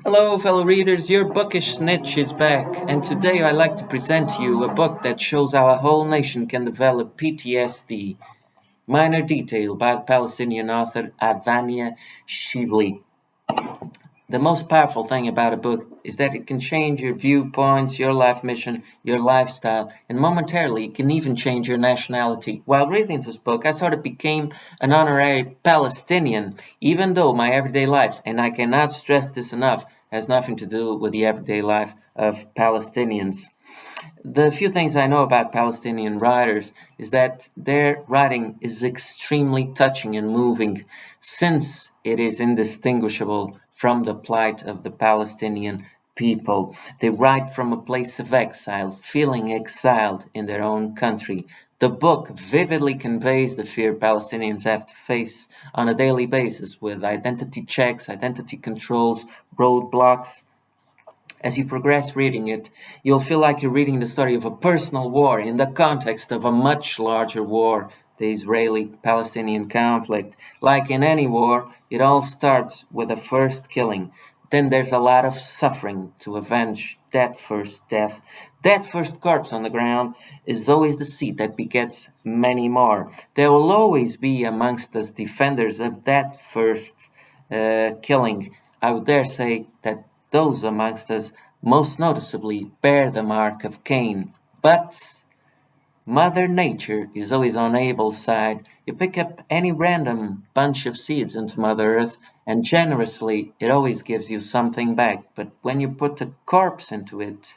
Hello, fellow readers. Your bookish snitch is back, and today I'd like to present to you a book that shows how a whole nation can develop PTSD. Minor Detail by the Palestinian author Adania Shibli. The most powerful thing about a book is that it can change your viewpoints, your life mission, your lifestyle, and momentarily it can even change your nationality. While reading this book, I sort of became an honorary Palestinian, even though my everyday life, and I cannot stress this enough, has nothing to do with the everyday life of Palestinians. The few things I know about Palestinian writers is that their writing is extremely touching and moving, since it is indistinguishable from the plight of the Palestinian people. They write from a place of exile, feeling exiled in their own country. The book vividly conveys the fear Palestinians have to face on a daily basis with identity checks, identity controls, roadblocks. As you progress reading it, you'll feel like you're reading the story of a personal war in the context of a much larger war, the Israeli-Palestinian conflict. Like in any war, it all starts with a first killing. Then there's a lot of suffering to avenge that first death. That first corpse on the ground is always the seed that begets many more. There will always be amongst us defenders of that first killing. I would dare say that those amongst us most noticeably bear the mark of Cain. But Mother Nature is always on Abel's side. You pick up any random bunch of seeds into Mother Earth, and generously it always gives you something back. But when you put a corpse into it,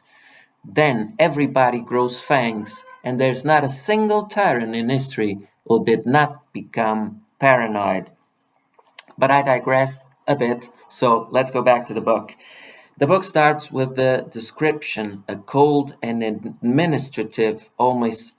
then everybody grows fangs, and there's not a single tyrant in history who did not become paranoid. But I digress a bit, so let's go back to the book. The book starts with the description, a cold and administrative, almost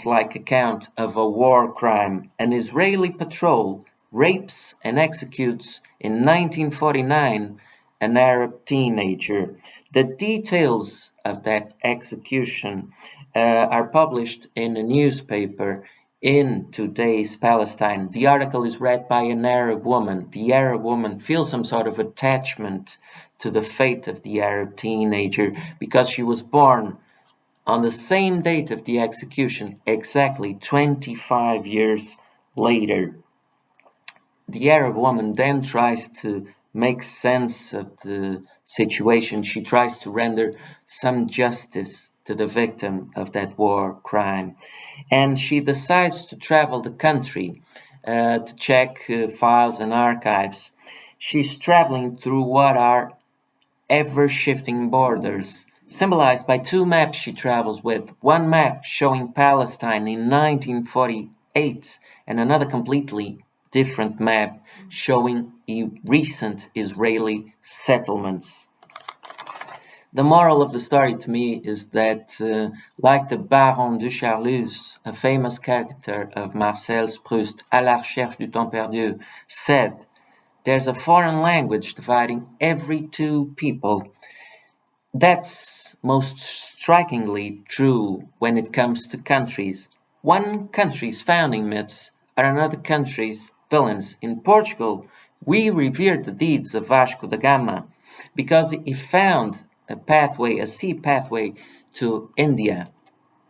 like account of a war crime. An Israeli patrol rapes and executes in 1949 an Arab teenager. The details of that execution are published in a newspaper in today's Palestine. The article is read by an Arab woman. The Arab woman feels some sort of attachment to the fate of the Arab teenager because she was born on the same date of the execution, exactly 25 years later. The Arab woman then tries to make sense of the situation. She tries to render some justice to the victim of that war crime. And she decides to travel the country to check files and archives. She's traveling through what are ever shifting borders, symbolized by two maps she travels with. One map showing Palestine in 1948, and another completely different map showing recent Israeli settlements. The moral of the story to me is that, like the Baron de Charlus, a famous character of Marcel Proust, À la recherche du temps perdu, said, there's a foreign language dividing every two people. That's most strikingly true when it comes to countries. One country's founding myths are another country's villains. In Portugal, we revered the deeds of Vasco da Gama because he found a pathway, a sea pathway to India.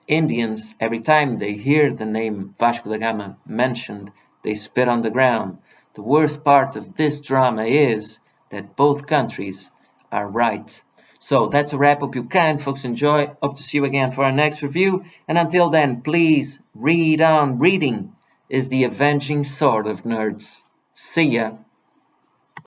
Indians, every time they hear the name Vasco da Gama mentioned, they spit on the ground. The worst part of this drama is that both countries are right. So that's a wrap. Hope you kind folks enjoy. Hope to see you again for our next review. And until then, please read on. Reading is the avenging sword of nerds. See ya.